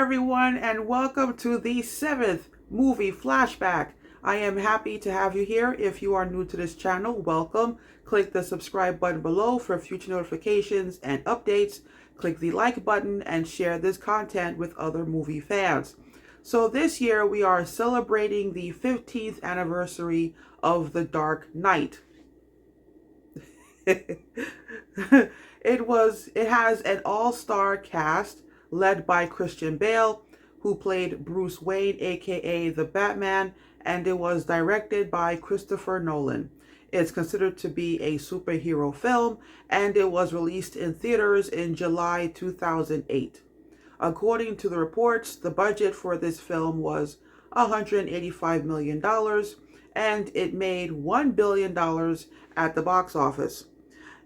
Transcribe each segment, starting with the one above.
everyone, and welcome to the 7th movie Flashback. I am happy to have you here. If you are new to this channel, welcome. Click the subscribe button below for future notifications and updates. Click the like button and share this content with other movie fans. So this year we are celebrating the 15th anniversary of The Dark Knight. It has an all-star cast led by Christian Bale, who played Bruce Wayne, aka the Batman, and it was directed by Christopher Nolan. It's considered to be a superhero film, and it was released in theaters in July 2008. According to the reports, the budget for this film was $185 million, and it made $1 billion at the box office.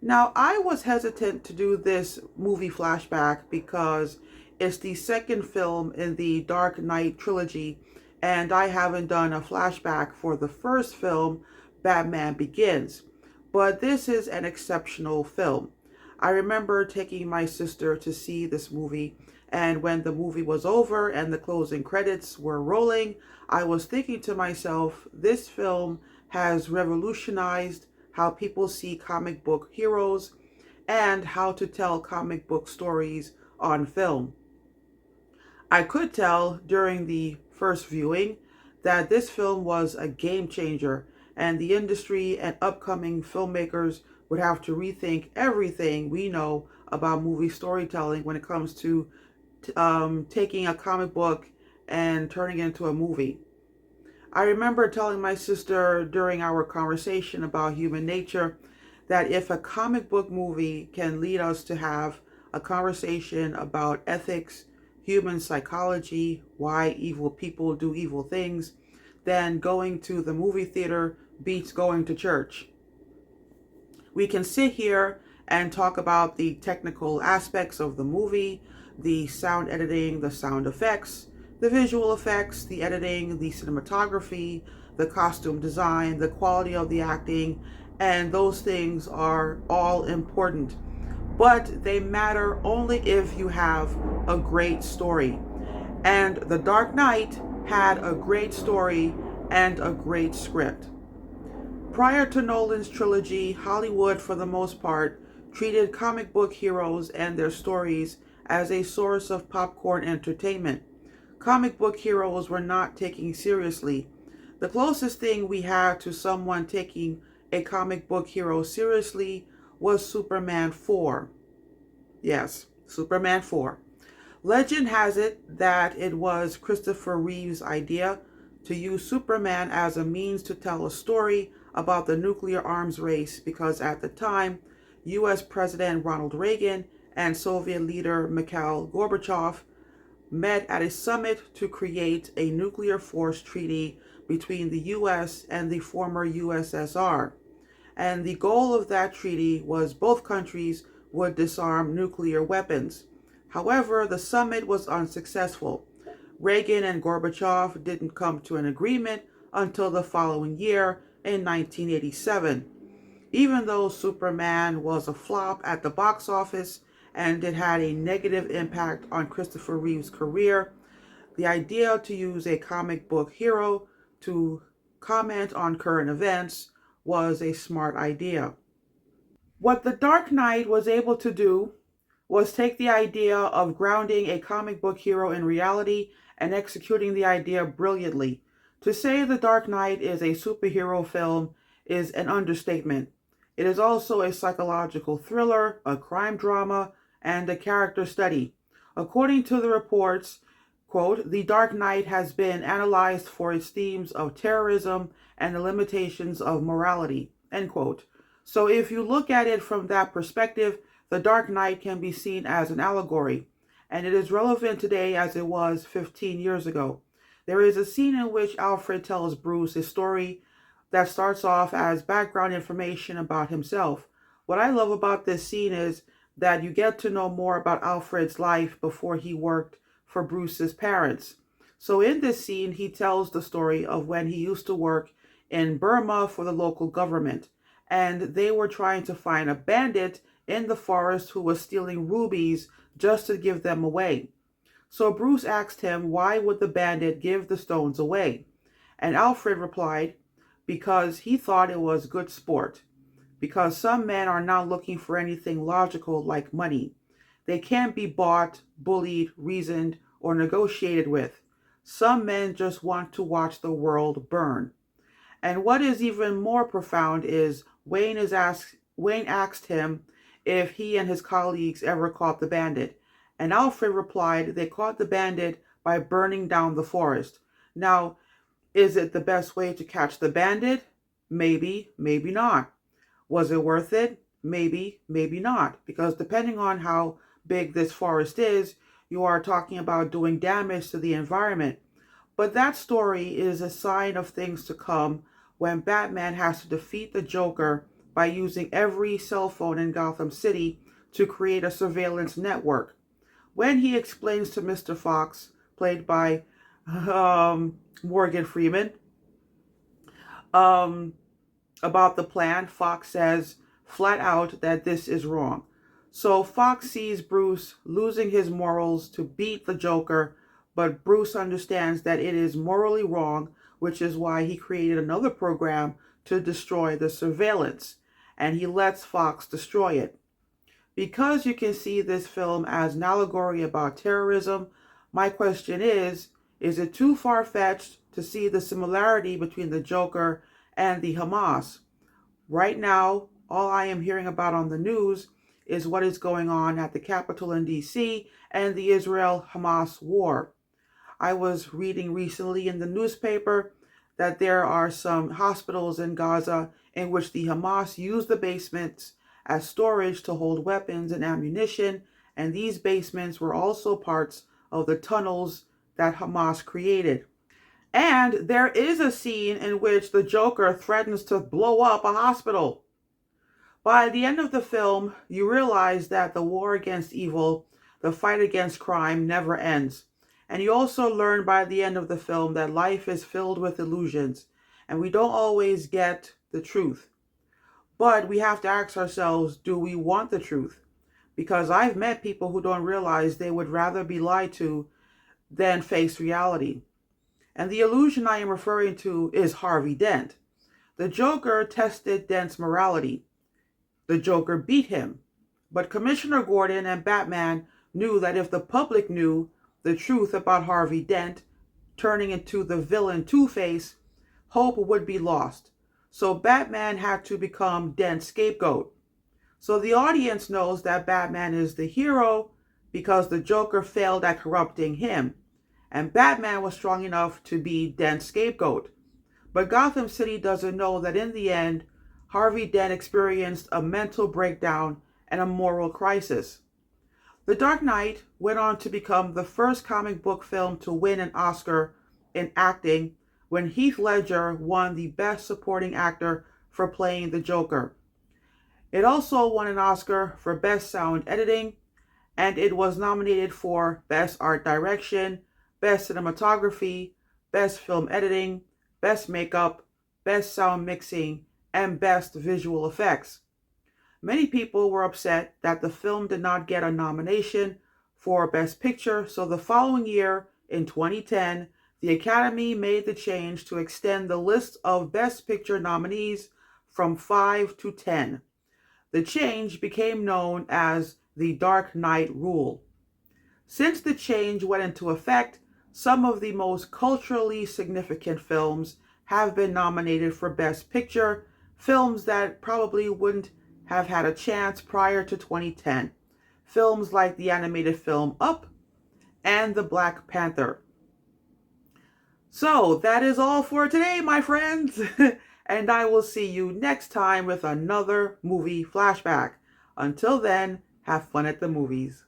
Now, I was hesitant to do this movie flashback because it's the second film in the Dark Knight trilogy, and I haven't done a flashback for the first film, Batman Begins. But this is an exceptional film. I remember taking my sister to see this movie, and when the movie was over and the closing credits were rolling, I was thinking to myself, this film has revolutionized how people see comic book heroes and how to tell comic book stories on film. I could tell during the first viewing that this film was a game changer, and the industry and upcoming filmmakers would have to rethink everything we know about movie storytelling when it comes to taking a comic book and turning it into a movie. I remember telling my sister during our conversation about human nature that if a comic book movie can lead us to have a conversation about ethics, human psychology, why evil people do evil things, then going to the movie theater beats going to church. We can sit here and talk about the technical aspects of the movie, the sound editing, the sound effects, the visual effects, the editing, the cinematography, the costume design, the quality of the acting, and those things are all important. But they matter only if you have a great story. And The Dark Knight had a great story and a great script. Prior to Nolan's trilogy, Hollywood, for the most part, treated comic book heroes and their stories as a source of popcorn entertainment. Comic book heroes were not taken seriously. The closest thing we had to someone taking a comic book hero seriously was Superman 4. Yes, Superman 4. Legend has it that it was Christopher Reeve's idea to use Superman as a means to tell a story about the nuclear arms race because at the time, US President Ronald Reagan and Soviet leader Mikhail Gorbachev met at a summit to create a nuclear force treaty between the US and the former USSR. And the goal of that treaty was both countries would disarm nuclear weapons. However, the summit was unsuccessful. Reagan and Gorbachev didn't come to an agreement until the following year in 1987. Even though Superman was a flop at the box office and it had a negative impact on Christopher Reeve's career, the idea to use a comic book hero to comment on current events was a smart idea. What The Dark Knight was able to do was take the idea of grounding a comic book hero in reality and executing the idea brilliantly. To say The Dark Knight is a superhero film is an understatement. It is also a psychological thriller, a crime drama, and a character study. According to the reports, quote, The Dark Knight has been analyzed for its themes of terrorism and the limitations of morality, end quote. So if you look at it from that perspective, The Dark Knight can be seen as an allegory, and it is relevant today as it was 15 years ago. There is a scene in which Alfred tells Bruce a story that starts off as background information about himself. What I love about this scene is that you get to know more about Alfred's life before he worked for Bruce's parents. So in this scene, he tells the story of when he used to work in Burma for the local government, and they were trying to find a bandit in the forest who was stealing rubies just to give them away. So Bruce asked him why would the bandit give the stones away? And Alfred replied, because he thought it was good sport. Because some men are not looking for anything logical like money. They can't be bought, bullied, reasoned, or negotiated with. Some men just want to watch the world burn. And what is even more profound is Wayne asked him if he and his colleagues ever caught the bandit. And Alfred replied they caught the bandit by burning down the forest. Now, is it the best way to catch the bandit? Maybe, maybe not. Was it worth it? Maybe, maybe not. Because depending on how big this forest is, you are talking about doing damage to the environment. But that story is a sign of things to come when Batman has to defeat the Joker by using every cell phone in Gotham City to create a surveillance network. When he explains to Mr. Fox, played by Morgan Freeman, about the plan, Fox says flat out that this is wrong. So Fox sees Bruce losing his morals to beat the Joker, but Bruce understands that it is morally wrong, which is why he created another program to destroy the surveillance, and he lets Fox destroy it. Because you can see this film as an allegory about terrorism, my question is it too far-fetched to see the similarity between the Joker and the Hamas? Right now, all I am hearing about on the news is what is going on at the Capitol in DC and the Israel-Hamas war. I was reading recently in the newspaper that there are some hospitals in Gaza in which the Hamas use the basements as storage to hold weapons and ammunition, and these basements were also parts of the tunnels that Hamas created. And there is a scene in which the Joker threatens to blow up a hospital. By the end of the film, you realize that the war against evil, the fight against crime, never ends. And you also learn by the end of the film that life is filled with illusions, and we don't always get the truth. But we have to ask ourselves, do we want the truth? Because I've met people who don't realize they would rather be lied to than face reality. And the illusion I am referring to is Harvey Dent. The Joker tested Dent's morality. The Joker beat him. But Commissioner Gordon and Batman knew that if the public knew the truth about Harvey Dent, turning into the villain Two-Face, hope would be lost. So Batman had to become Dent's scapegoat. So the audience knows that Batman is the hero because the Joker failed at corrupting him. And Batman was strong enough to be Dent's scapegoat. But Gotham City doesn't know that in the end, Harvey Dent experienced a mental breakdown and a moral crisis. The Dark Knight went on to become the first comic book film to win an Oscar in acting when Heath Ledger won the Best Supporting Actor for playing the Joker. It also won an Oscar for Best Sound Editing, and it was nominated for Best Art Direction, Best Cinematography, Best Film Editing, Best Makeup, Best Sound Mixing, and Best Visual Effects. Many people were upset that the film did not get a nomination for Best Picture, so the following year, in 2010, the Academy made the change to extend the list of Best Picture nominees from 5 to 10. The change became known as the Dark Knight Rule. Since the change went into effect, some of the most culturally significant films have been nominated for Best Picture, films that probably wouldn't have had a chance prior to 2010. Films like the animated film Up and The Black Panther. So that is all for today, my friends. And I will see you next time with another movie flashback. Until then, have fun at the movies.